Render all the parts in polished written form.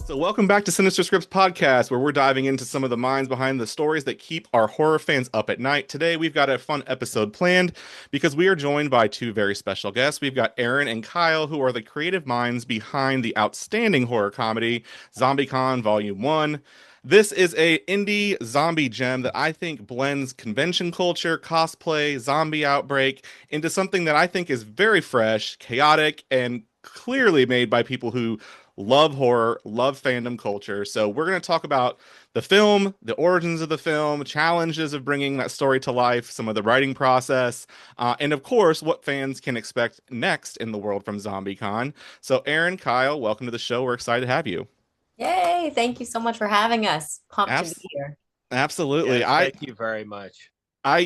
So, welcome back to Sinister Scripts Podcast, where we're diving into some of the minds behind the stories that keep our horror fans up at night. Today, we've got a fun episode planned because we are joined by two very special guests. We've got Erin and Kyle, who are the creative minds behind the outstanding horror comedy ZombieCon Volume 1. This is a indie zombie gem that I think blends convention culture, cosplay, zombie outbreak into something that I think is very fresh, chaotic, and clearly made by people who love horror, love fandom culture. So we're going to talk about the film, the origins of the film, challenges of bringing that story to life, some of the writing process, and of course, what fans can expect next in the world from ZombieCon. So Erin, Kyle, welcome to the show. We're excited to have you. Yay! Thank you so much for having us. Pumped to be Abs- here. Absolutely. Yes, thank you very much. I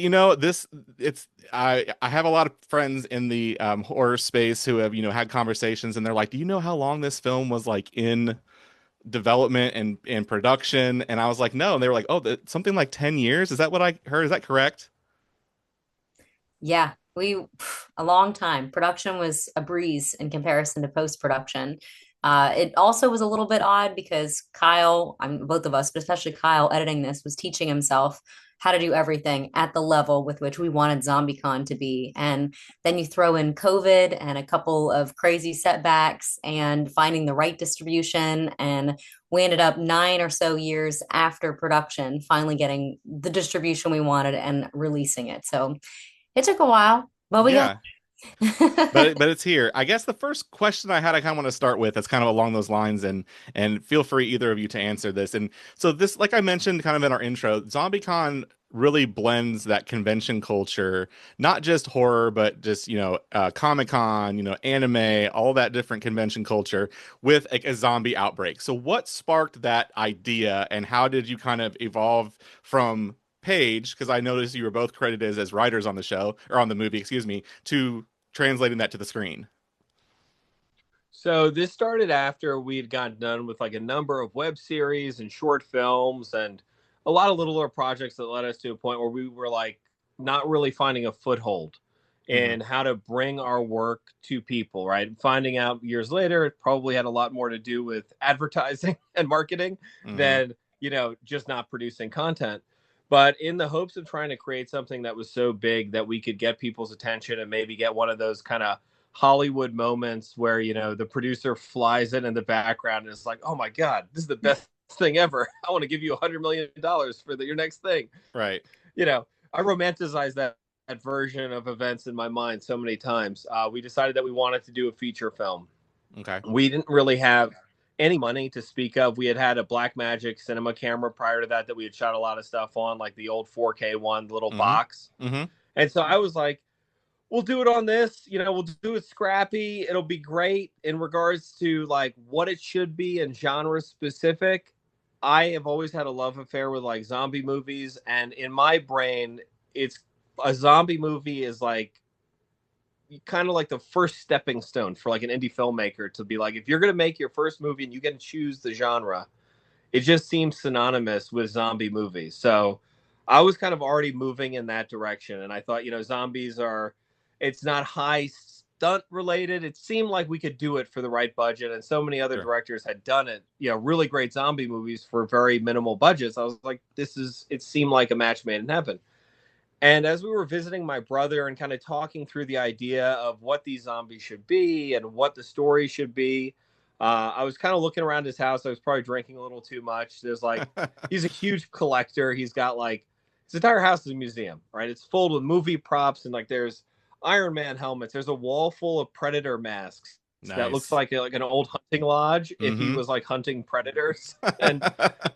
have a lot of friends in the horror space who have, had conversations and they're like, do you know how long this film was like in development and production? And I was like, no. And they were like, oh, something like 10 years. Is that what I heard? Is that correct? Yeah, a long time. Production was a breeze in comparison to post-production. It also was a little bit odd because Kyle, both of us, but especially Kyle editing this, was teaching himself how to do everything at the level with which we wanted ZombieCon to be. And then you throw in COVID and a couple of crazy setbacks and finding the right distribution. And we ended up 9 or so years after production, finally getting the distribution we wanted and releasing it. So it took a while, but we got Yeah. it. But it's here. I guess the first question I had, I kind of want to start with, that's kind of along those lines, and feel free either of you to answer this. And so this, like I mentioned, kind of in our intro, ZombieCon really blends that convention culture, not just horror, but just Comic-Con, anime, all that different convention culture with a zombie outbreak. So what sparked that idea, and how did you kind of evolve from Page, because I noticed you were both credited as writers on the show or on the movie, excuse me, to translating that to the screen? So this started after we had gotten done with like a number of web series and short films and a lot of littler projects that led us to a point where we were like not really finding a foothold Hmm. in how to bring our work to people, right? Finding out years later, it probably had a lot more to do with advertising and marketing Hmm. than, just not producing content. But in the hopes of trying to create something that was so big that we could get people's attention and maybe get one of those kind of Hollywood moments where, the producer flies in the background and it's like, oh my God, this is the best thing ever. I want to give you $100 million for your next thing. Right. I romanticize that version of events in my mind so many times. We decided that we wanted to do a feature film. Okay. We didn't really have any money to speak of. We had a Blackmagic cinema camera prior to that we had shot a lot of stuff on, like the old 4K one, the little Hmm. box. Hmm. And so I was like, we'll do it on this, we'll do it scrappy. It'll be great in regards to like what it should be and genre specific. I have always had a love affair with like zombie movies. And in my brain, it's a zombie movie is like kind of like the first stepping stone for like an indie filmmaker to be like, if you're going to make your first movie and you get to choose the genre, it just seems synonymous with zombie movies. So I was kind of already moving in that direction. And I thought, zombies it's not high stunt related. It seemed like we could do it for the right budget. And so many other Sure. directors had done it, really great zombie movies for very minimal budgets. I was like, it seemed like a match made in heaven. And as we were visiting my brother and kind of talking through the idea of what these zombies should be and what the story should be, I was kind of looking around his house. I was probably drinking a little too much. He's a huge collector. He's got like, his entire house is a museum, right? It's full with movie props and like there's Iron Man helmets. There's a wall full of Predator masks that looks Nice. like an old hunting lodge if he Hmm. was like hunting predators. And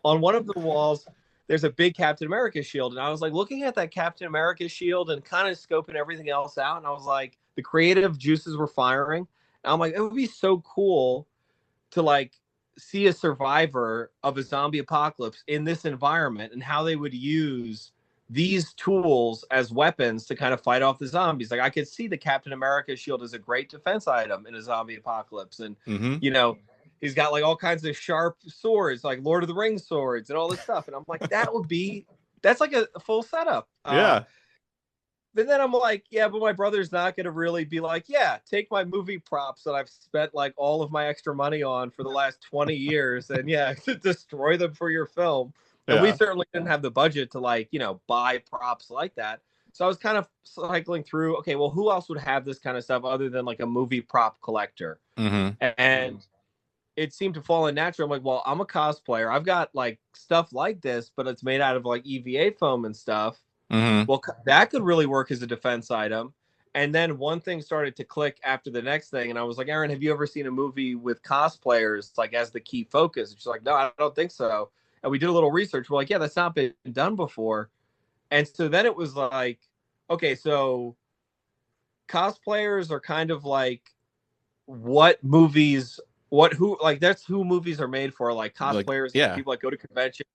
on one of the walls, there's a big Captain America shield. And I was like looking at that Captain America shield and kind of scoping everything else out. And I was like, the creative juices were firing. And I'm like, it would be so cool to like see a survivor of a zombie apocalypse in this environment and how they would use these tools as weapons to kind of fight off the zombies. Like I could see the Captain America shield as a great defense item in a zombie apocalypse. And, Hmm. he's got like all kinds of sharp swords, like Lord of the Rings swords and all this stuff. And I'm like, that's like a full setup. Yeah. But then I'm like, yeah, but my brother's not going to really be like, yeah, take my movie props that I've spent like all of my extra money on for the last 20 years and yeah, destroy them for your film. And we Yeah. certainly didn't have the budget to like, buy props like that. So I was kind of cycling through, okay, well, who else would have this kind of stuff other than like a movie prop collector? Mm-hmm. And it seemed to fall in natural. I'm like, well, I'm a cosplayer. I've got like stuff like this, but it's made out of like EVA foam and stuff. Mm-hmm. Well, that could really work as a defense item. And then one thing started to click after the next thing. And I was like, Erin, have you ever seen a movie with cosplayers like as the key focus? And she's like, no, I don't think so. And we did a little research. We're like, yeah, that's not been done before. And so then it was like, okay, so cosplayers are kind of like that's who movies are made for, like cosplayers, yeah. people that go to conventions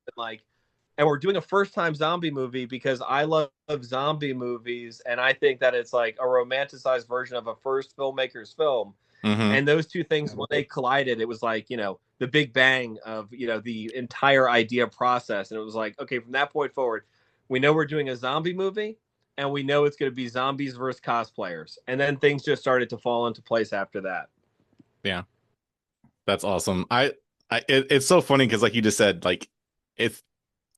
and we're doing a first time zombie movie because I love zombie movies and I think that it's like a romanticized version of a first filmmaker's film. Mm-hmm. And those two things, when they collided, it was like, the big bang of, the entire idea process. And it was like, okay, from that point forward, we know we're doing a zombie movie and we know it's going to be zombies versus cosplayers. And then things just started to fall into place after that. Yeah. That's awesome. It's so funny because like you just said, like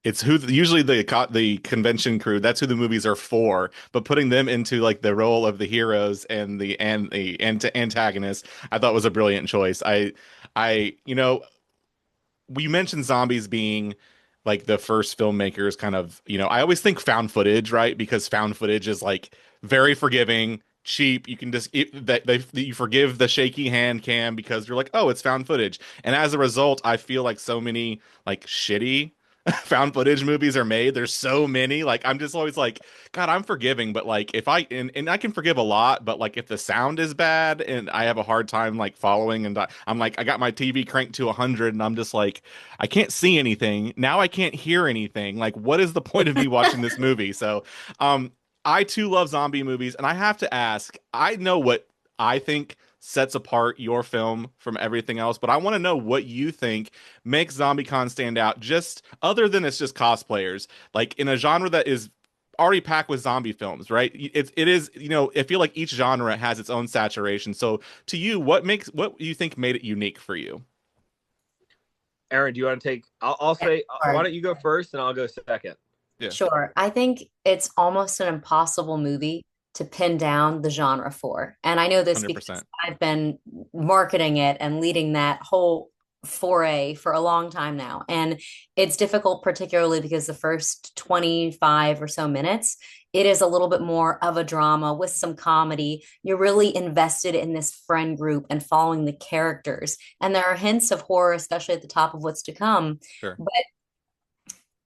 it's who usually the convention crew, that's who the movies are for, but putting them into like the role of the heroes and the antagonists, I thought was a brilliant choice. We mentioned zombies being like the first filmmakers kind of, I always think found footage, right? Because found footage is like very forgiving, cheap. You can just you forgive the shaky hand cam because you're like, oh, it's found footage. And as a result, I feel like so many like shitty found footage movies are made. There's so many. Like I'm just always like, God, I'm forgiving, but like if and I can forgive a lot, but like if the sound is bad and I have a hard time like following and I'm like, I got my TV cranked to 100 and I'm just like, I can't see anything. Now I can't hear anything. Like what is the point of me watching this movie? So, I too love zombie movies and I have to ask, I know what I think sets apart your film from everything else, but I want to know what you think makes ZombieCon stand out, just other than it's just cosplayers, like in a genre that is already packed with zombie films, right? It is, I feel like each genre has its own saturation. So to you, what you think made it unique for you? Erin, do you want to take, I'll say, why don't you go first and I'll go second? Yeah. Sure. I think it's almost an impossible movie to pin down the genre for. And I know this 100%. because I've been marketing it and leading that whole foray for a long time now. And it's difficult, particularly because the first 25 or so minutes, it is a little bit more of a drama with some comedy. You're really invested in this friend group and following the characters. And there are hints of horror, especially at the top of what's to come. Sure. But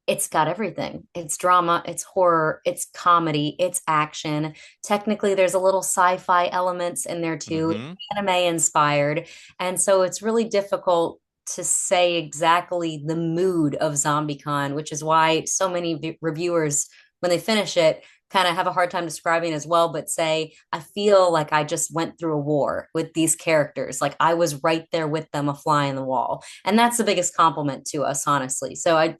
it's got everything. It's drama, it's horror, it's comedy, it's action. Technically, there's a little sci-fi elements in there too, anime inspired. And so it's really difficult to say exactly the mood of ZombieCon, which is why so many reviewers, when they finish it, kind of have a hard time describing as well, but say, I feel like I just went through a war with these characters. Like I was right there with them, a fly in the wall. And that's the biggest compliment to us, honestly. So I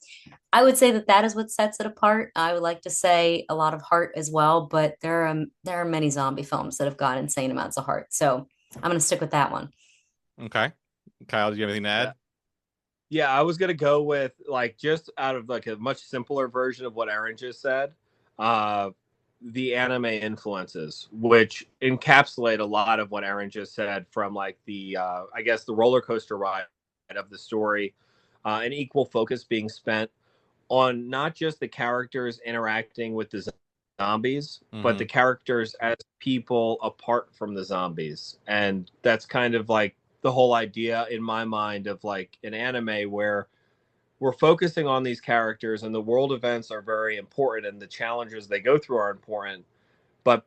would say that is what sets it apart. I would like to say a lot of heart as well, but there are many zombie films that have got insane amounts of heart. So I'm going to stick with that one. Okay. Kyle, do you have anything to add? Yeah, I was going to go with like just out of like a much simpler version of what Erin just said. The anime influences, which encapsulate a lot of what Erin just said, from like the I guess the roller coaster ride of the story, an equal focus being spent on not just the characters interacting with the zombies, but the characters as people apart from the zombies. And that's kind of like the whole idea in my mind of like an anime where we're focusing on these characters and the world events are very important and the challenges they go through are important. But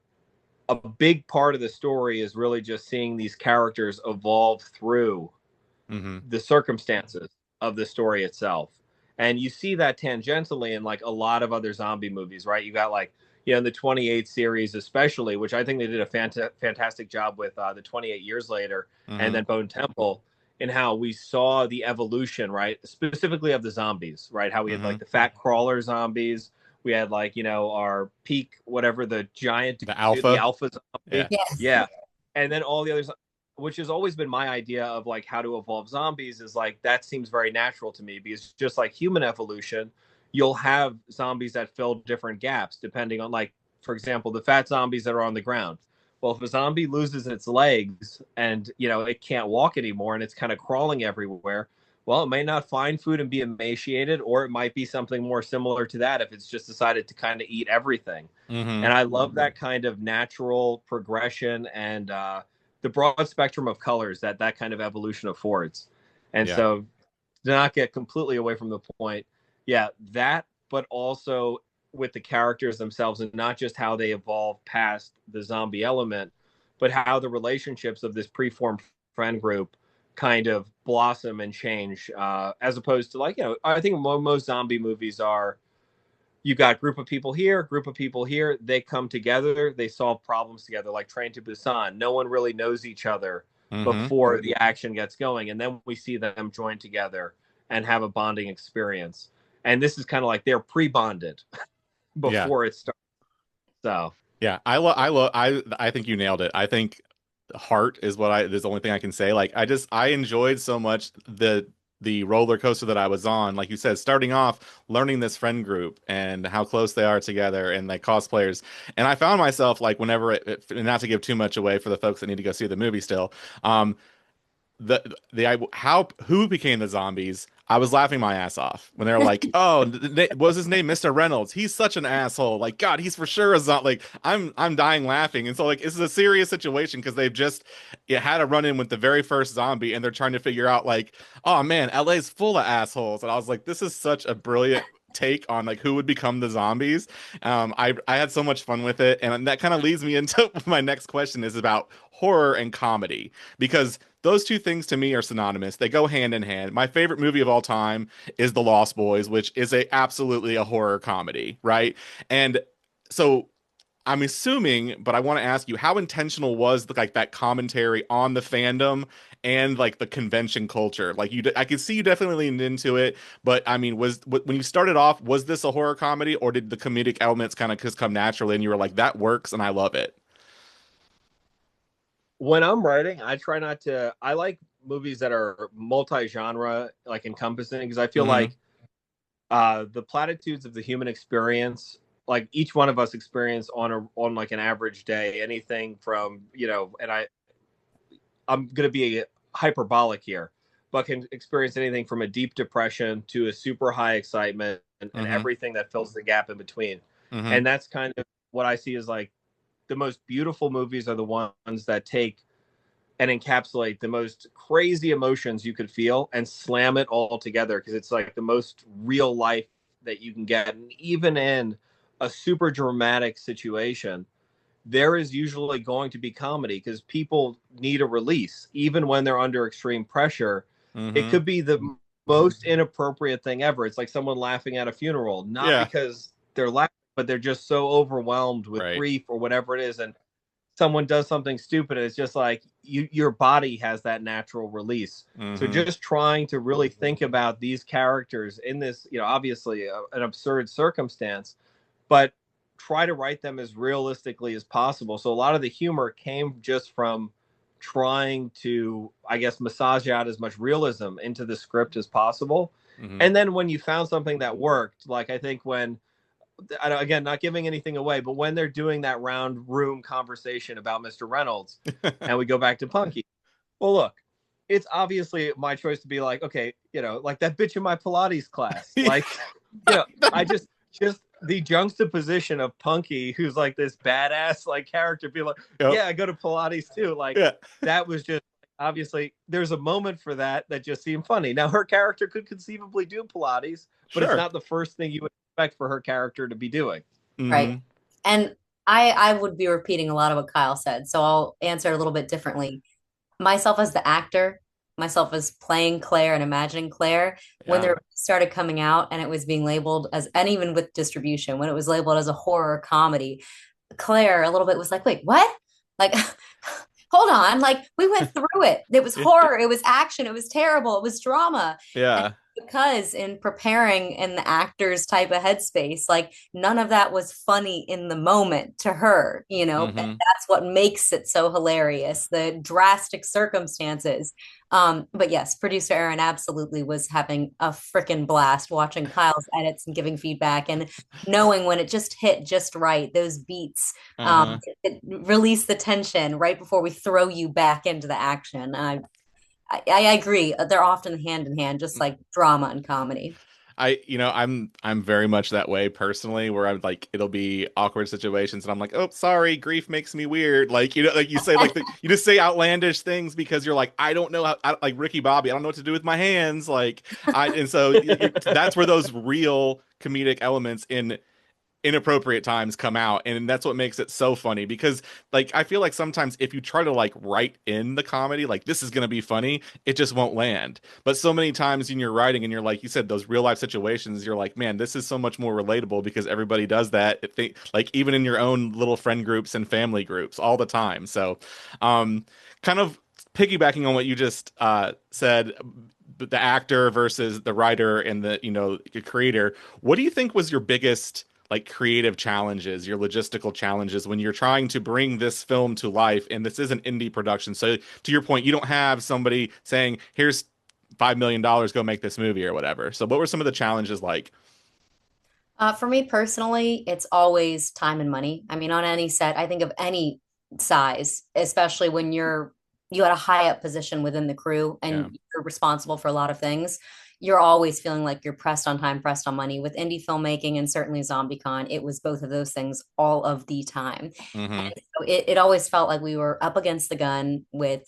a big part of the story is really just seeing these characters evolve through the circumstances of the story itself. And you see that tangentially in like a lot of other zombie movies, right? You got like, in the 28 series, especially, which I think they did a fantastic job with the 28 Years Later and then Bone Temple, in how we saw the evolution, right? Specifically of the zombies, right? How we had like the fat crawler zombies. We had like, our peak, whatever the giant, The alpha. the alpha zombie. Yeah. Yes. Yeah. And then all the others, which has always been my idea of like how to evolve zombies, is like that seems very natural to me, because just like human evolution, you'll have zombies that fill different gaps depending on, like, for example, the fat zombies that are on the ground. Well, if a zombie loses its legs and it can't walk anymore and it's kind of crawling everywhere, well, it may not find food and be emaciated, or it might be something more similar to that if it's just decided to kind of eat everything. Mm-hmm. And I love that kind of natural progression and the broad spectrum of colors that kind of evolution affords. And so, to not get completely away from the point, that, but also with the characters themselves, and not just how they evolve past the zombie element, but how the relationships of this preformed friend group kind of blossom and change, as opposed to, like, I think most zombie movies are, you got a group of people here, they come together, they solve problems together, like Train to Busan. No one really knows each other before the action gets going, and then we see them join together and have a bonding experience. And this is kind of like they're pre-bonded before it starts. So I think you nailed it. I think heart is the only thing I can say. Like, I enjoyed so much the roller coaster that I was on, like you said, starting off learning this friend group and how close they are together and like cosplayers. And I found myself, like, whenever not to give too much away for the folks that need to go see the movie still, who became the zombies, I was laughing my ass off when they were like, "Oh, was his name Mr. Reynolds? He's such an asshole. Like, God, he's for sure a zombie." Like, I'm dying laughing. And so, like, this is a serious situation because they've just had a run in with the very first zombie, and they're trying to figure out, like, oh man, LA's full of assholes. And I was like, this is such a brilliant take on like who would become the zombies. I had so much fun with it, and that kind of leads me into my next question, is about horror and comedy, because those two things to me are synonymous. They go hand in hand. My favorite movie of all time is The Lost Boys, which is absolutely a horror comedy, right? And so I'm assuming, but I want to ask you, how intentional was like that commentary on the fandom and like the convention culture? Like, I could see you definitely leaned into it, but I mean, when you started off, was this a horror comedy, or did the comedic elements kind of just come naturally and you were like, that works and I love it? When I'm writing, I try not to. I like movies that are multi-genre, like encompassing, because I feel like the platitudes of the human experience, like each one of us experience on like an average day, anything from and I'm gonna be hyperbolic here, but can experience anything from a deep depression to a super high excitement and everything that fills the gap in between. And that's kind of what I see as like the most beautiful movies are the ones that take and encapsulate the most crazy emotions you could feel and slam it all together, because it's like the most real life that you can get. And even in a super dramatic situation, there is usually going to be comedy, because people need a release even when they're under extreme pressure. It could be the most inappropriate thing ever. It's like someone laughing at a funeral, not because they're laughing, but they're just so overwhelmed with grief or whatever it is, and someone does something stupid, and it's just like your body has that natural release. So just trying to really think about these characters in this, obviously an absurd circumstance, but try to write them as realistically as possible. So a lot of the humor came just from trying to, I guess, massage out as much realism into the script as possible. And then when you found something that worked, like I think when, again, not giving anything away, but when they're doing that round room conversation about Mr. Reynolds and we go back to Punky, well, look, it's obviously my choice to be like, okay, like that bitch in my Pilates class. Like, I just the juxtaposition of Punky, who's like this badass like character, be like, yeah, I go to Pilates too. Like, that was just, obviously there's a moment for that just seemed funny. Now her character could conceivably do Pilates, but it's not the first thing you would expect for her character to be doing. Right. And I would be repeating a lot of what Kyle said, so I'll answer a little bit differently. Myself as the actor, myself as playing Claire and imagining Claire, when they started coming out and it was being labeled as, and even with distribution, when it was labeled as a horror comedy, Claire a little bit was like, wait, what? Like, hold on, like we went through it. It was horror, it was action, it was terrible, it was drama. Yeah. And because in preparing in the actor's type of headspace, like none of that was funny in the moment to her, you know, and Mm-hmm. that's what makes it so hilarious, the drastic circumstances. But yes, producer Erin absolutely was having a freaking blast watching Kyle's edits and giving feedback and knowing when it just hit just right, those beats, Uh-huh. it release the tension right before we throw you back into the action. I agree. They're often hand in hand, just like drama and comedy. I'm very much that way personally, where I'm like, it'll be awkward situations, and I'm like, oh, sorry, grief makes me weird. Like, like you say, like you just say outlandish things because you're like, I don't know like Ricky Bobby, I don't know what to do with my hands, like, and so that's where those real comedic elements in inappropriate times come out, and that's what makes it so funny, because like I feel like sometimes if you try to like write in the comedy like this is going to be funny, it just won't land. But so many times in your writing, and you're like you said, those real life situations, you're like, man, this is so much more relatable because everybody does that. Like even in your own little friend groups and family groups all the time. So kind of piggybacking on what you just said, the actor versus the writer and the creator, what do you think was your biggest like creative challenges, your logistical challenges when you're trying to bring this film to life? And this is an indie production. So to your point, you don't have somebody saying, here's $5 million, go make this movie or whatever. So what were some of the challenges like? For me personally, it's always time and money. I mean, on any set, I think of any size, especially when you at a high up position within the crew Yeah. and you're responsible for a lot of things. You're always feeling like you're pressed on time, pressed on money. With indie filmmaking and certainly ZombieCon, it was both of those things all of the time. Mm-hmm. And so it always felt like we were up against the gun with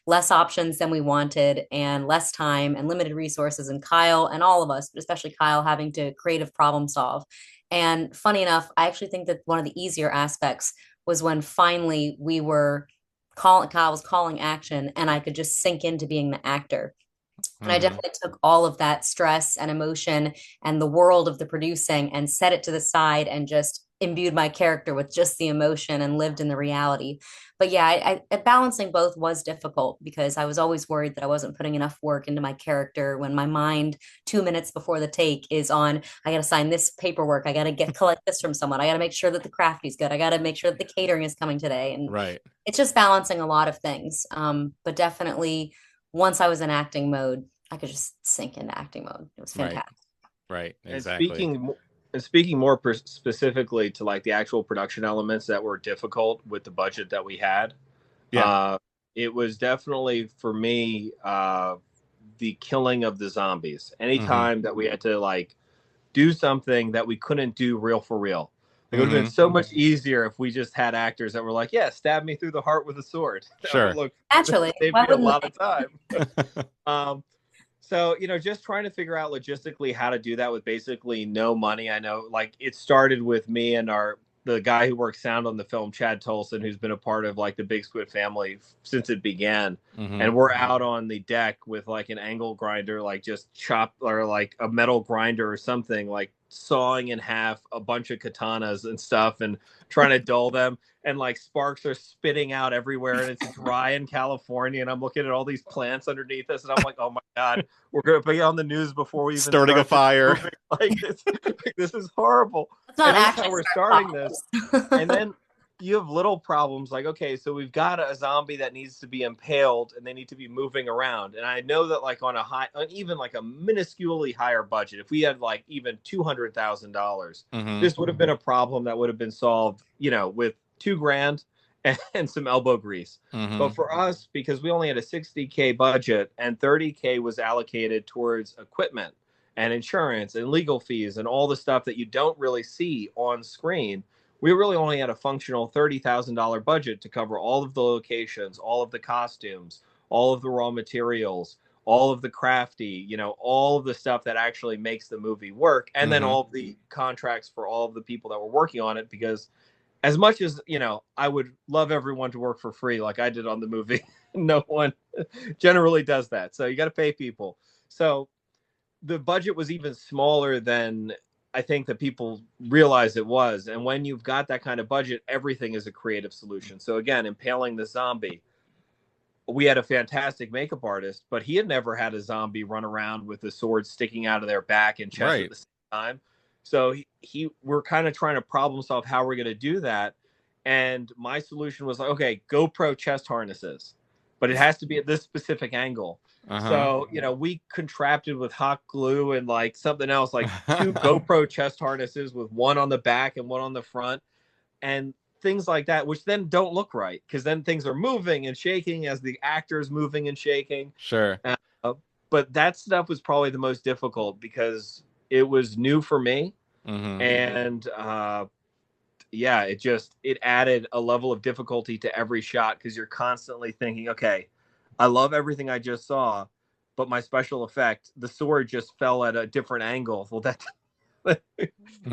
less options than we wanted and less time and limited resources. And Kyle and all of us, but especially Kyle, having to creative problem solve. And funny enough, I actually think that one of the easier aspects was when finally we were Kyle was calling action and I could just sink into being the actor. And I Mm-hmm. definitely took all of that stress and emotion and the world of the producing and set it to the side and just imbued my character with just the emotion and lived in the reality. But yeah, balancing both was difficult because I was always worried that I wasn't putting enough work into my character when my mind 2 minutes before the take is on, I got to sign this paperwork. I got to collect this from someone. I got to make sure that the crafty's good. I got to make sure that the catering is coming today. And Right. it's just balancing a lot of things. But definitely once I was in acting mode, I could just sink into acting mode. It was Right. fantastic. Right. And Exactly. speaking more specifically to like the actual production elements that were difficult with the budget that we had, Yeah. it was definitely for me the killing of the zombies. Mm-hmm. Anytime that we had to like do something that we couldn't do real for real. Like, it would have been Mm-hmm. so much easier if we just had actors that were like, yeah, stab me through the heart with a sword. That would Sure. look Naturally, save why me a wouldn't lot they? of time. So, just trying to figure out logistically how to do that with basically no money. I know, like, it started with me and the guy who works sound on the film, Chad Tolson, who's been a part of like the Big Squid family since it began. Mm-hmm. And we're out on the deck with like an angle grinder, like just chop, or like a metal grinder or something, like sawing in half a bunch of katanas and stuff and trying to dull them. And like sparks are spitting out everywhere, and it's dry in California. And I'm looking at all these plants underneath us, and I'm like, oh my God, we're going to be on the news before we even Starting a start this fire. movie. This is horrible. Let's not And this is how actually we're start starting this. fires. And then you have little problems like, okay, so we've got a zombie that needs to be impaled and they need to be moving around. And I know that like on even like a minusculely higher budget, if we had like even $200,000, Mm-hmm. this would have been a problem that would have been solved, with $2,000 and some elbow grease. Mm-hmm. But for us, because we only had a $60K budget and $30K was allocated towards equipment and insurance and legal fees and all the stuff that you don't really see on screen, we really only had a functional $30,000 budget to cover all of the locations, all of the costumes, all of the raw materials, all of the crafty, all of the stuff that actually makes the movie work. And then Mm-hmm. all of the contracts for all of the people that were working on it, because as much as, I would love everyone to work for free like I did on the movie, no one generally does that. So you got to pay people. So the budget was even smaller than I think that people realize it was. And when you've got that kind of budget, everything is a creative solution. So again, impaling the zombie, we had a fantastic makeup artist, but he had never had a zombie run around with a sword sticking out of their back and chest at the same time. So we're kind of trying to problem solve how we're going to do that. And my solution was like, okay, GoPro chest harnesses, but it has to be at this specific angle. So, we contracted with hot glue and like something else, like 2 GoPro chest harnesses with one on the back and one on the front. And things like that, which then don't look right because then things are moving and shaking as the actor's moving and shaking. Sure. But that stuff was probably the most difficult because it was new for me. And it added a level of difficulty to every shot because you're constantly thinking, okay, I love everything I just saw, but my special effect, the sword just fell at a different angle. Well, that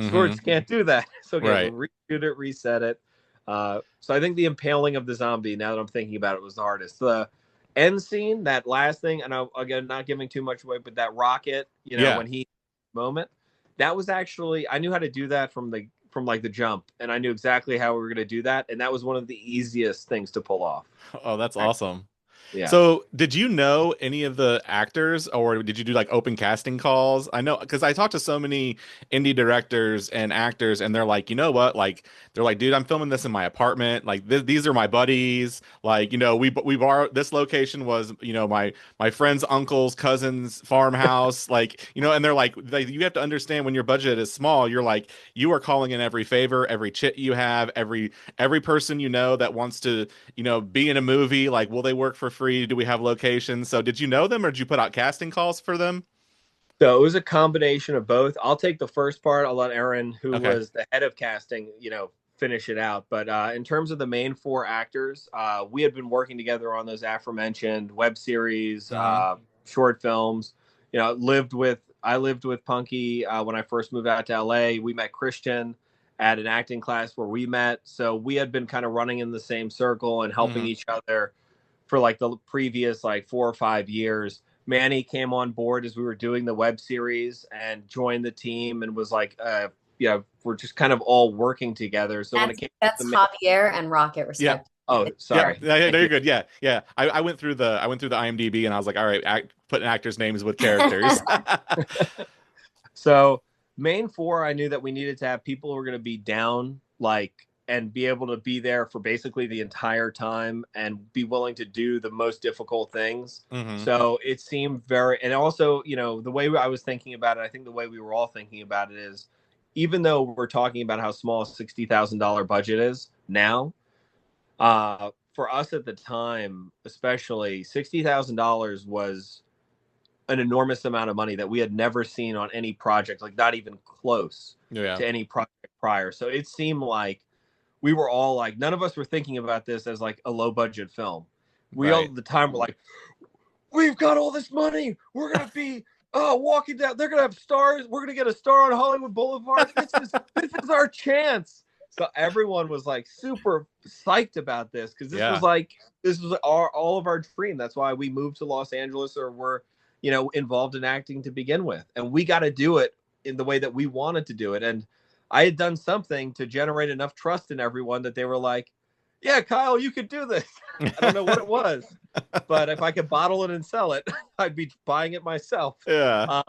swords can't do that. So reshoot it, reset it. So I think the impaling of the zombie, now that I'm thinking about it, was the hardest. The end scene, that last thing, and again, not giving too much away, but that rocket, when he moment, that was actually, I knew how to do that from the jump, and I knew exactly how we were going to do that, and that was one of the easiest things to pull off. Oh, that's awesome. Yeah. So did you know any of the actors, or did you do like open casting calls? I know because I talked to so many indie directors and actors, and they're like, you know what? Like, they're like, dude, I'm filming this in my apartment. Like, these are my buddies. Like, we borrowed, this location was, my friend's uncle's cousin's farmhouse. Like, and they're like, you have to understand when your budget is small, you're like, you are calling in every favor, every chit you have, every person that wants to, be in a movie. Like, will they work for free? Do we have locations? So did you know them, or did you put out casting calls for them? So it was a combination of both. I'll take the first part. I'll let Erin, who was the head of casting, finish it out. But in terms of the main 4 actors, we had been working together on those aforementioned web series, short films. I lived with Punky when I first moved out to LA. We met Christian at an acting class where we met. So we had been kind of running in the same circle and helping each other for like the previous 4 or 5 years. Manny came on board as we were doing the web series and joined the team and was like, we're just kind of all working together. So that's Javier and Rocket, respect. Yeah. Oh, sorry. Yeah, you're good. Yeah. I went through the IMDb and I was like, all right, putting actors' names with characters. So main 4, I knew that we needed to have people who were going to be down, and be able to be there for basically the entire time and be willing to do the most difficult things. So it seemed and also, the way I was thinking about it, I think the way we were all thinking about it is, even though we're talking about how small a $60,000 budget is now, for us at the time, especially, $60,000 was an enormous amount of money that we had never seen on any project, like not even close to any project prior. So it seemed like we were all like, none of us were thinking about this as like a low budget film. We all at the time were like, we've got all this money. We're going to be walking down. They're going to have stars. We're going to get a star on Hollywood Boulevard. This is our chance. So everyone was like super psyched about this because this was all of our dream. That's why we moved to Los Angeles, or were, involved in acting to begin with. And we got to do it in the way that we wanted to do it. And I had done something to generate enough trust in everyone that they were like, yeah, Kyle, you could do this. I don't know what it was, but if I could bottle it and sell it, I'd be buying it myself. Yeah.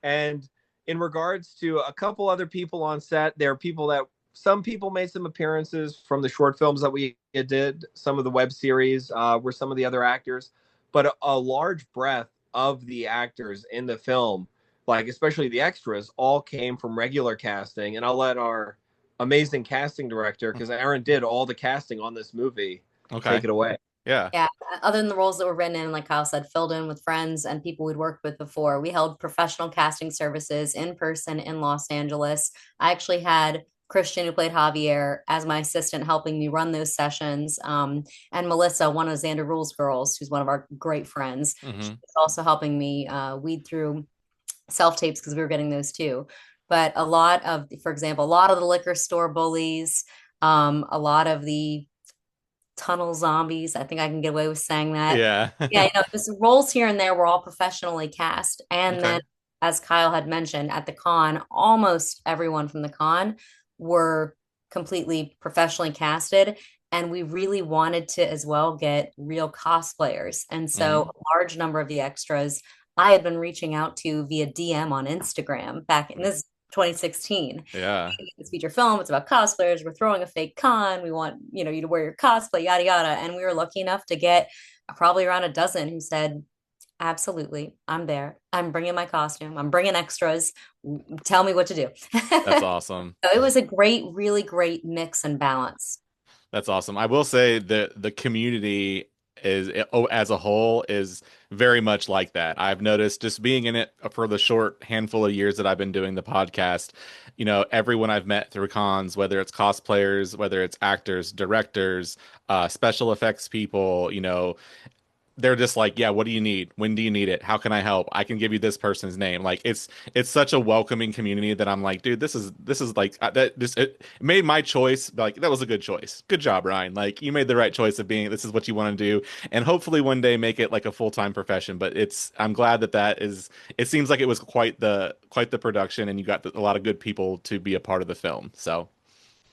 And in regards to a couple other people on set, there are people that some people made some appearances from the short films that we did. Some of the web series were some of the other actors, but a large breadth of the actors in the film, especially the extras, all came from regular casting. And I'll let our amazing casting director, because Erin did all the casting on this movie, take it away. Yeah. Other than the roles that were written in, like Kyle said, filled in with friends and people we'd worked with before, we held professional casting services in person in Los Angeles. I actually had Christian, who played Javier, as my assistant, helping me run those sessions. And Melissa, one of Xander Rules girls, who's one of our great friends, she's also helping me weed through self-tapes because we were getting those too. But for example, a lot of the liquor store bullies, a lot of the tunnel zombies, I think I can get away with saying that. Yeah. Just roles here and there were all professionally cast. And then, as Kyle had mentioned, at the con, almost everyone from the con were completely professionally casted. And we really wanted to as well get real cosplayers. And so Mhm. a large number of the extras I had been reaching out to via DM on Instagram back in this 2016. Yeah. This feature film, it's about cosplayers. We're throwing a fake con. We want, you to wear your cosplay, yada yada. And we were lucky enough to get probably around a dozen who said, absolutely, I'm there. I'm bringing my costume. I'm bringing extras. Tell me what to do. That's So awesome. it was a really great mix and balance. That's awesome. I will say the community is as a whole is very much like that. I've noticed just being in it for the short handful of years that I've been doing the podcast, everyone I've met through cons, whether it's cosplayers, whether it's actors, directors, special effects people, they're just like, yeah, what do you need? When do you need it? How can I help? I can give you this person's name. Like it's such a welcoming community that I'm like, dude, this is like that just it made my choice. Like that was a good choice. Good job, Ryan. Like you made the right choice of being this is what you want to do and hopefully one day make it like a full-time profession. But I'm glad that is it seems like it was quite the production and you got a lot of good people to be a part of the film. So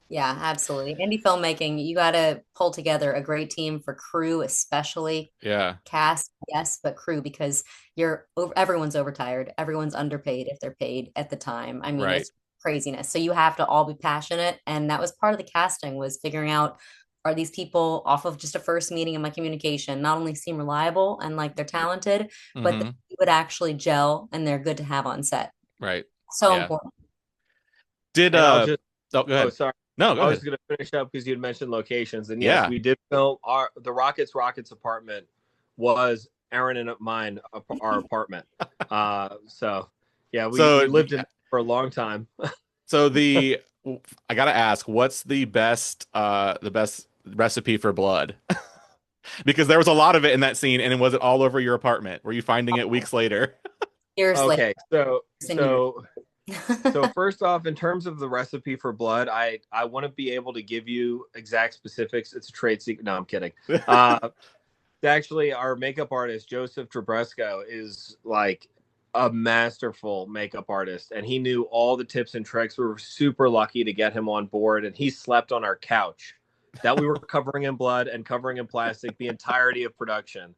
Yeah, absolutely. Indie filmmaking, you got to pull together a great team for crew, especially yeah, cast, yes, but crew because everyone's overtired, everyone's underpaid if they're paid at the time. I mean, right. it's craziness. So you have to all be passionate, and that was part of the casting was figuring out are these people off of just a first meeting in my communication not only seem reliable and like they're talented, but they Hmm. would actually gel and they're good to have on set. Right. So Yeah. important. Did And I'll just oh, go oh ahead. sorry. No, go I was ahead. going to finish up because you had mentioned locations, and yes, Yeah. we did film the Rockets apartment was Erin and mine, our apartment. So yeah, we So lived in it for a long time. So I gotta ask, what's the best recipe for blood? Because there was a lot of it in that scene, and it was it all over your apartment. Were you finding it weeks later? Years later, Okay, so in years. so first off, in terms of the recipe for blood, I want to be able to give you exact specifics. It's a trade secret. No, I'm kidding. Uh, Actually, our makeup artist Joseph Trebresco is like a masterful makeup artist, and he knew all the tips and tricks. We were super lucky to get him on board, and he slept on our couch that we were covering in blood and covering in plastic the entirety of production.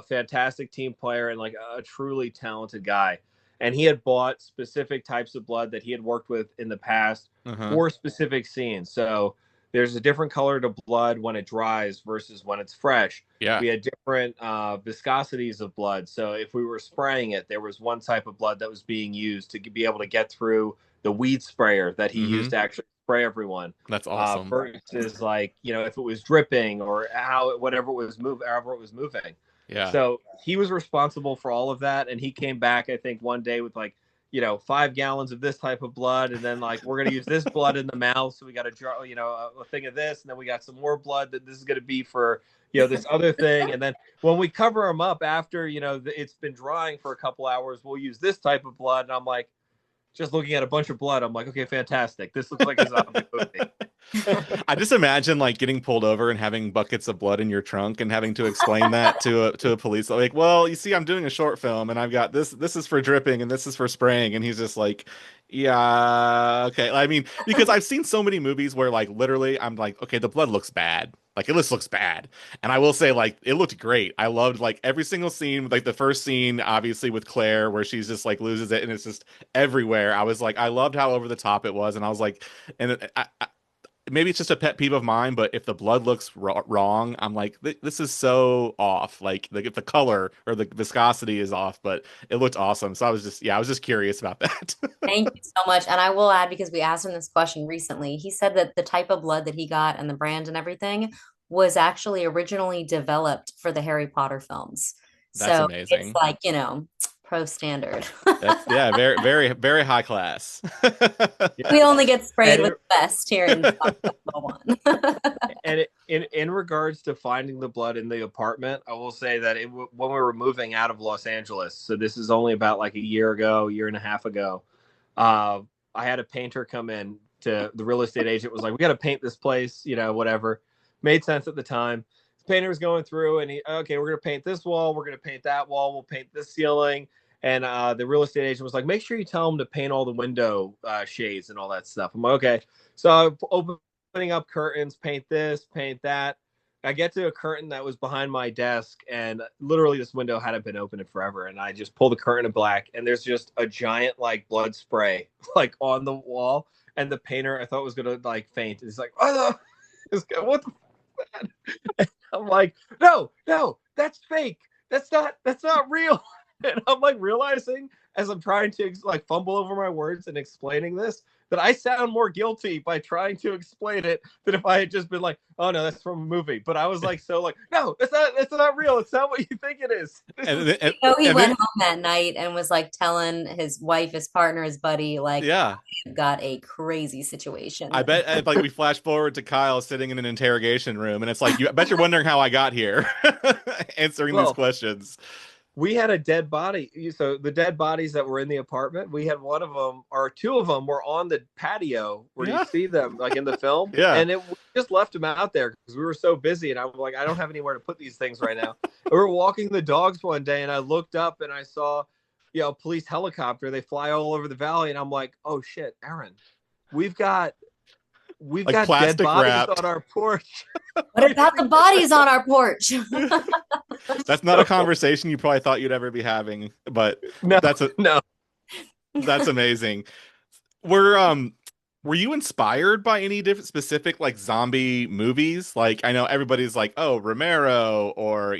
Fantastic team player and like a truly talented guy. And he had bought specific types of blood that he had worked with in the past Uh-huh. for specific scenes. So there's a different color to blood when it dries versus when it's fresh. Yeah. We had different viscosities of blood. So if we were spraying it, there was one type of blood that was being used to be able to get through the weed sprayer that he Mm-hmm. used to actually spray everyone. That's awesome. Versus like if it was dripping or whatever it was however it was moving. Yeah. So he was responsible for all of that, and he came back I think one day with like 5 gallons of this type of blood, and then like we're gonna use this blood in the mouth, so we got a jar, a thing of this, and then we got some more blood that this is gonna be for this other thing, and then when we cover them up after it's been drying for a couple hours, we'll use this type of blood, and I'm like, just looking at a bunch of blood, I'm like, okay, fantastic, this looks like a zombie movie. I just imagine like getting pulled over and having buckets of blood in your trunk and having to explain that to a police. Like, well, you see, I'm doing a short film and I've got this. This is for dripping and this is for spraying. And he's just like, yeah, okay. I mean, because I've seen so many movies where like literally I'm like, okay, the blood looks bad. Like it just looks bad. And I will say like it looked great. I loved like every single scene, like the first scene, obviously with Claire, where she's just like loses it and it's just everywhere. I was like, I loved how over the top it was. And I was like, and maybe it's just a pet peeve of mine, but if the blood looks wrong, I'm like, this is so off. Like if the color or the viscosity is off, but it looked awesome. So I was just curious about that. Thank you so much. And I will add, because we asked him this question recently, he said that the type of blood that he got and the brand and everything was actually originally developed for the Harry Potter films. That's So it's amazing. like, pro standard. Yeah, very, very, very high class. We only get sprayed And with the best here in one. And in regards to finding the blood in the apartment, I will say that when we were moving out of Los Angeles, so this is only about like a year and a half ago, I had a painter come in to the real estate agent was like, we got to paint this place, whatever. Made sense at the time. The painter was going through and okay, we're going to paint this wall. We're going to paint that wall. We'll paint this ceiling. And the real estate agent was like, make sure you tell them to paint all the window shades and all that stuff. I'm like, okay. So I opened putting up curtains, paint this, paint that. I get to a curtain that was behind my desk, and literally this window hadn't been open in forever. And I just pull the curtain in black, and there's just a giant like blood spray like on the wall. And the painter, I thought was gonna like faint. He's like, "Oh, no. What the fuck?" And I'm like, "No, that's fake. That's not real." And I'm like realizing as I'm trying to like fumble over my words and explaining this, that I sound more guilty by trying to explain it than if I had just been like, "Oh no, that's from a movie." But I was like, so like, "No, it's not real. It's not what you think it is." He went home that night and was like telling his wife, his partner, his buddy, like, yeah, I've got a crazy situation. I bet like we flash forward to Kyle sitting in an interrogation room, and it's like, I bet you're wondering how I got here, answering these questions. We had a dead body. So the dead bodies that were in the apartment, we had one of them, or two of them were on the patio where you see them like in the film. And we just left them out there because we were so busy. And I was like, I don't have anywhere to put these things right now. We were walking the dogs one day and I looked up and I saw, a police helicopter. They fly all over the valley. And I'm like, oh shit, Erin, we've got like dead bodies wrapped on our porch. What about the bodies on our porch? That's not a conversation you probably thought you'd ever be having, but that's amazing. Were you inspired by any different specific like zombie movies? Like I know everybody's like, oh, Romero, or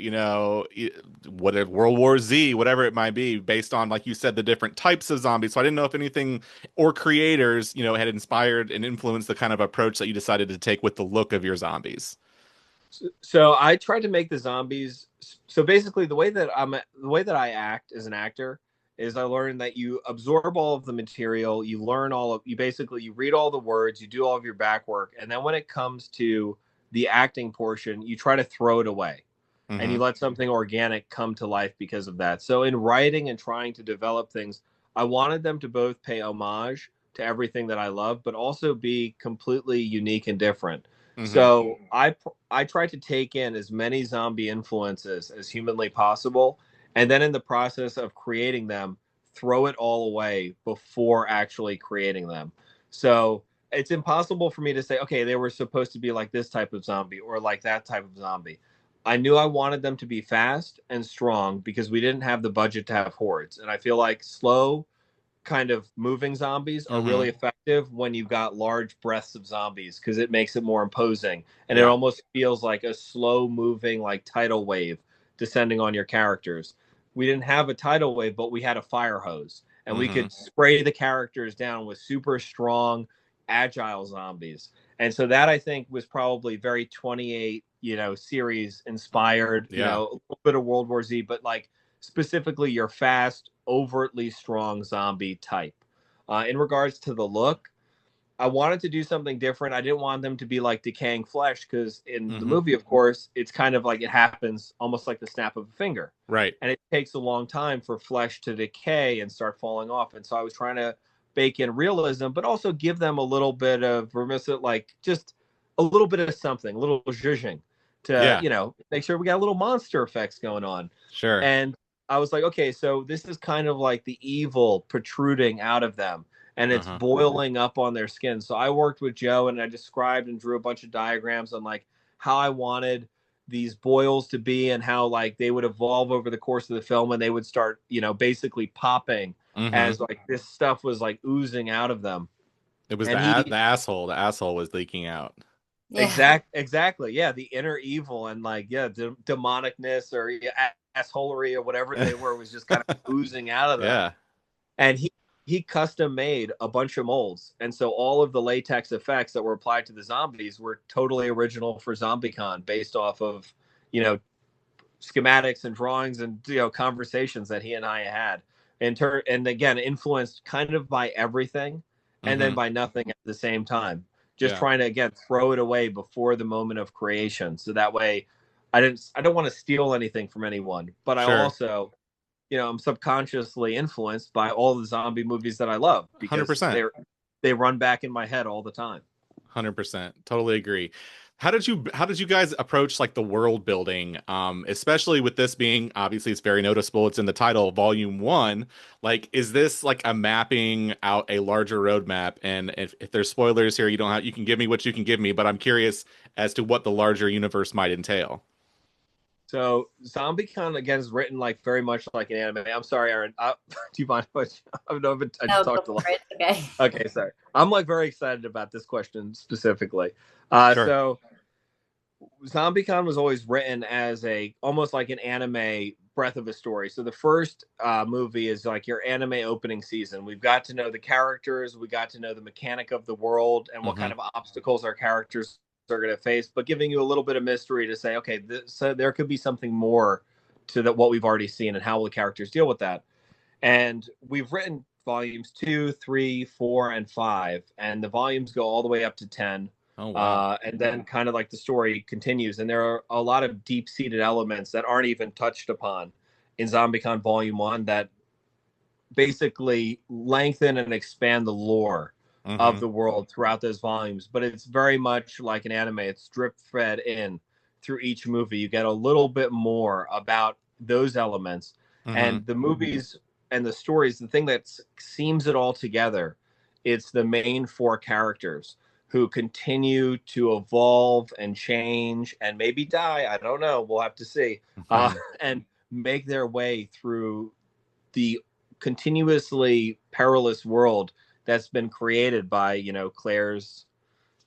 whatever, World War Z, whatever it might be, based on, like you said, the different types of zombies. So I didn't know if anything or creators, had inspired and influenced the kind of approach that you decided to take with the look of your zombies. So I tried to make the zombies. So basically, the way that I act as an actor is I learned that you absorb all of the material, you read all the words, you do all of your back work, and then when it comes to the acting portion, you try to throw it away, and you let something organic come to life because of that. So in writing and trying to develop things, I wanted them to both pay homage to everything that I love, but also be completely unique and different. So I tried to take in as many zombie influences as humanly possible, and then in the process of creating them, throw it all away before actually creating them. So it's impossible for me to say, okay, they were supposed to be like this type of zombie or like that type of zombie. I knew I wanted them to be fast and strong because we didn't have the budget to have hordes. And I feel like slow kind of moving zombies are really effective when you've got large breaths of zombies because it makes it more imposing. And it almost feels like a slow moving like tidal wave descending on your characters. We didn't have a tidal wave, but we had a fire hose, and we could spray the characters down with super strong, agile zombies. And so that, I think, was probably very 28, series inspired, a little bit of World War Z, but like specifically your fast, overtly strong zombie type. In regards to the look, I wanted to do something different. I didn't want them to be like decaying flesh because in the movie, of course, it's kind of like it happens almost like the snap of a finger. Right. And it takes a long time for flesh to decay and start falling off. And so I was trying to bake in realism, but also give them a little bit of like just a little bit of something, a little zhuzhing to, make sure we got little monster effects going on. Sure. And I was like, okay, so this is kind of like the evil protruding out of them. And it's boiling up on their skin. So I worked with Joe and I described and drew a bunch of diagrams on like how I wanted these boils to be and how like they would evolve over the course of the film and they would start, basically popping as like this stuff was like oozing out of them. It was the asshole. The asshole was leaking out. Yeah. Exactly. Yeah. The inner evil and like, demonicness or assholery or whatever they were was just kind of oozing out of them. Yeah. And he custom made a bunch of molds. And so all of the latex effects that were applied to the zombies were totally original for ZombieCon based off of, schematics and drawings and, conversations that he and I had. And again, influenced kind of by everything and then by nothing at the same time. Just trying to, again, throw it away before the moment of creation. So that way I don't want to steal anything from anyone, but I also, I'm subconsciously influenced by all the zombie movies that I love because 100%. They run back in my head all the time. 100%. Totally agree. how did you guys approach like the world building? Especially with this being obviously it's very noticeable. It's in the title, Volume 1. Like, is this like a mapping out a larger roadmap? And if there's spoilers here, you can give me what you can give me, but I'm curious as to what the larger universe might entail. So ZombieCon again is written like very much like an anime. I'm sorry, Aaron. Do you mind? I know I No, talked a lot. okay. Okay, sorry. I'm like very excited about this question specifically. Sure. So ZombieCon was always written as almost like an anime breath of a story. So the first movie is like your anime opening season. We've got to know the characters, we got to know the mechanic of the world, and what kind of obstacles our characters are going to face, but giving you a little bit of mystery to say, okay, so there could be something more to what we've already seen, and how will the characters deal with that. And we've written volumes 2, 3, 4, and 5, and the volumes go all the way up to 10. Oh, wow. And then kind of like the story continues, and there are a lot of deep-seated elements that aren't even touched upon in ZombieCon Volume 1 that basically lengthen and expand the lore of the world throughout those volumes. But it's very much like an anime. It's drip fed in through each movie. You get a little bit more about those elements. And the movies and the stories, the thing that seams it all together, it's the main 4 characters who continue to evolve and change and maybe die. I don't know. We'll have to see. And make their way through the continuously perilous world that's been created by, Claire's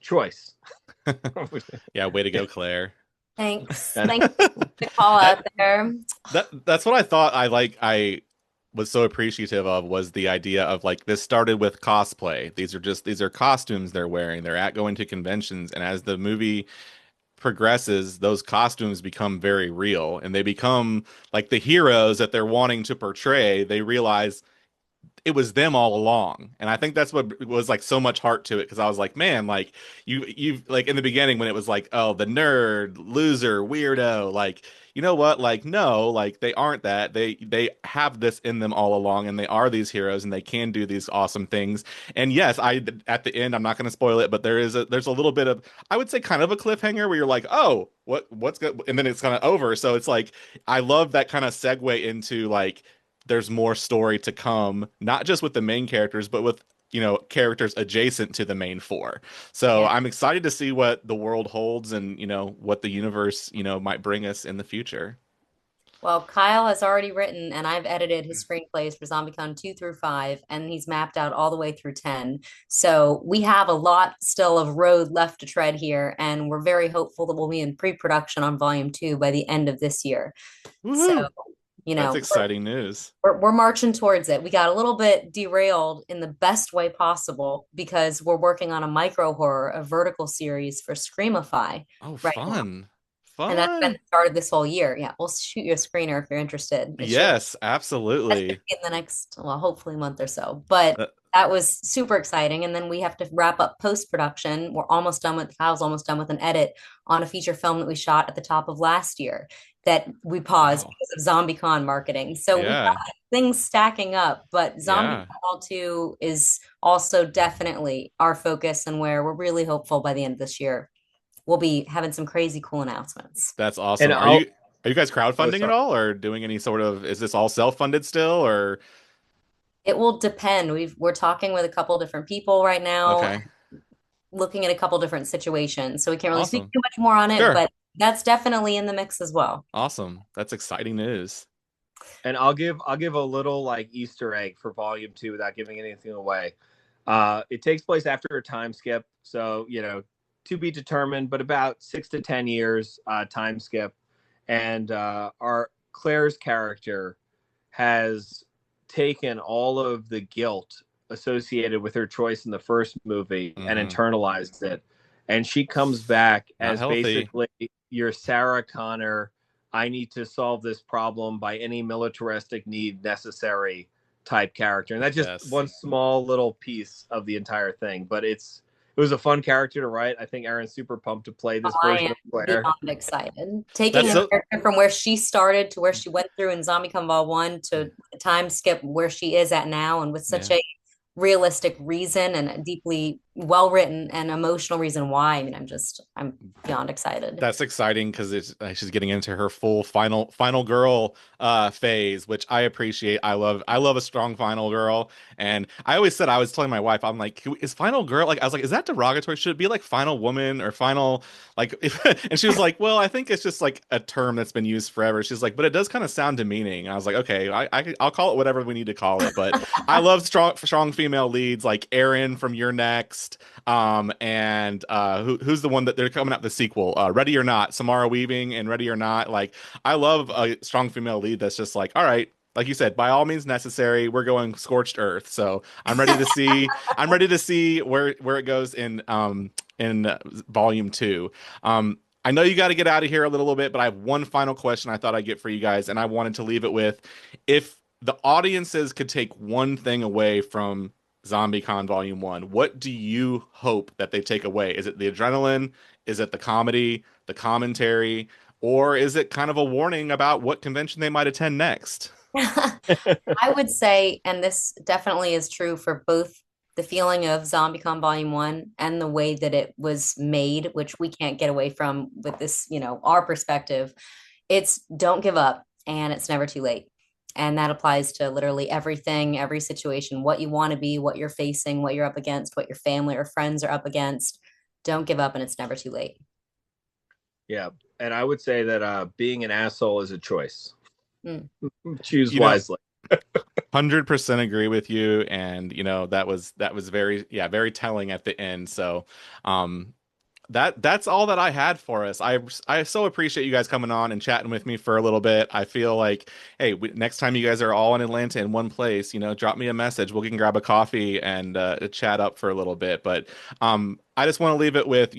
choice. Yeah, way to go, Claire. Thanks. Thanks for the call out there. That's what I thought I was so appreciative of, was the idea of like, this started with cosplay. These are costumes they're wearing. They're going to conventions, and as the movie progresses, those costumes become very real, and they become like the heroes that they're wanting to portray. They realize it was them all along. And I think that's what was like so much heart to it, because I was like, man, like you like in the beginning when it was like, oh, the nerd, loser, weirdo, like, you know what, like, no, like they aren't that. They have this in them all along, and they are these heroes, and they can do these awesome things. And yes, I at the end, I'm not going to spoil it, but there's a little bit of, I would say, kind of a cliffhanger where you're like, oh, what's good, and then it's kind of over. So it's like, I love that kind of segue into like, there's more story to come, not just with the main characters, but with, characters adjacent to the main 4. So I'm excited to see what the world holds, and, what the universe, might bring us in the future. Well, Kyle has already written and I've edited his screenplays for ZombieCon 2 through 5, and he's mapped out all the way through 10. So we have a lot still of road left to tread here, and we're very hopeful that we'll be in pre-production on Volume 2 by the end of this year. Woohoo! So, That's exciting news. We're marching towards it. We got a little bit derailed in the best way possible because we're working on a micro horror, a vertical series for Screamify. Oh, right now. fun. And that's been started this whole year. Yeah, we'll shoot you a screener if you're interested. Yes, absolutely. In the next, well, hopefully month or so. But that was super exciting. And then we have to wrap up post-production. Kyle's almost done with an edit on a feature film that we shot at the top of last year that we paused because of ZombieCon marketing. So we've got things stacking up, but ZombieCon 2 is also definitely our focus, and where we're really hopeful by the end of this year we'll be having some crazy cool announcements. That's awesome. Are you guys crowdfunding at all, or doing any sort of, is this all self-funded still, or? It will depend. We're talking with a couple different people right now, looking at a couple different situations. So we can't really speak too much more on it, but that's definitely in the mix as well. Awesome. That's exciting news. And I'll give a little like Easter egg for Volume 2 without giving anything away. It takes place after a time skip, so to be determined, but about 6 to 10 years time skip. And our Claire's character has taken all of the guilt associated with her choice in the first movie and internalized it. And she comes back as basically your Sarah Connor, I need to solve this problem by any militaristic need necessary type character. And that's just one small little piece of the entire thing. But it was a fun character to write. I think Erin's super pumped to play this version of Claire. I'm excited. Taking a character from where she started to where she went through in ZombieCon Vol 1 to the time skip where she is at now, and with such a realistic reason and a deeply, well written and emotional reason why. I mean, I'm beyond excited. That's exciting because it's she's getting into her full final girl phase, which I appreciate. I love a strong final girl, and I always said, I was telling my wife, I'm like, is final girl, like, I was like, is that derogatory? Should it be like final woman or final, like and she was like, well, I think it's just like a term that's been used forever. She's like, but it does kind of sound demeaning. I was like, okay, I'll call it whatever we need to call it, but I love strong female leads like Erin from Your Next. And who's the one that they're coming out the sequel? Ready or Not, Samara Weaving and Ready or Not. Like, I love a strong female lead that's just like, all right, like you said, by all means necessary, we're going scorched earth. So I'm ready to see. I'm ready to see where it goes in volume two. I know you got to get out of here a little bit, but I have one final question I thought I'd get for you guys, and I wanted to leave it with, if the audiences could take one thing away from ZombieCon Volume 1, what do you hope that they take away? Is it the adrenaline? Is it the comedy, the commentary, or is it kind of a warning about what convention they might attend next? I would say, and this definitely is true for both the feeling of ZombieCon Volume 1 and the way that it was made, which we can't get away from with this, our perspective. It's don't give up and it's never too late. And that applies to literally everything, every situation, what you want to be, what you're facing, what you're up against, what your family or friends are up against. Don't give up and it's never too late. Yeah. And I would say that being an asshole is a choice. Mm. Choose wisely. 100% agree with you, and that was very telling at the end. So that's all that I had for us. I so appreciate you guys coming on and chatting with me for a little bit. I feel like, hey, next time you guys are all in Atlanta in one place, drop me a message. We can grab a coffee and chat up for a little bit. But I just want to leave it with,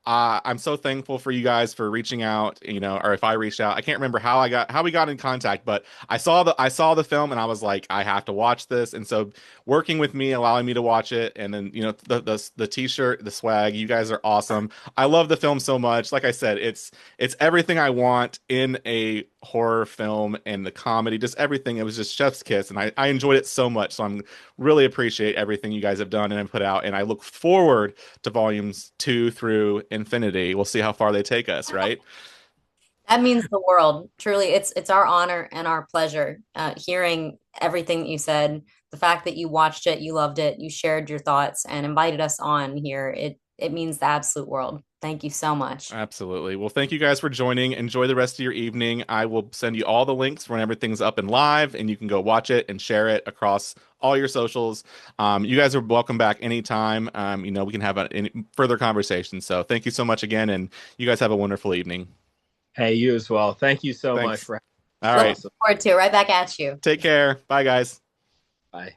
I'm so thankful for you guys for reaching out, or if I reached out. I can't remember how we got in contact, but I saw the film and I was like, I have to watch this. And so working with me, allowing me to watch it, and then the t-shirt, the swag, you guys are awesome. I love the film so much. Like I said, it's everything I want in a horror film, and the comedy, just everything. It was just chef's kiss, and I enjoyed it so much. So I'm really appreciate everything you guys have done and put out, and I look forward to volumes 2 through infinity. We'll see how far they take us, right? That means the world. Truly, it's our honor and our pleasure hearing everything that you said. The fact that you watched it, you loved it, you shared your thoughts, and invited us on here. It means the absolute world. Thank you so much. Absolutely. Well, thank you guys for joining. Enjoy the rest of your evening. I will send you all the links when everything's up and live, and you can go watch it and share it across all your socials. You guys are welcome back anytime. We can have any further conversation. So thank you so much again, and you guys have a wonderful evening. Hey, you as well. Thank you so Thanks. much for. All right. Look forward to it. Right back at you. Take care. Bye, guys. Bye.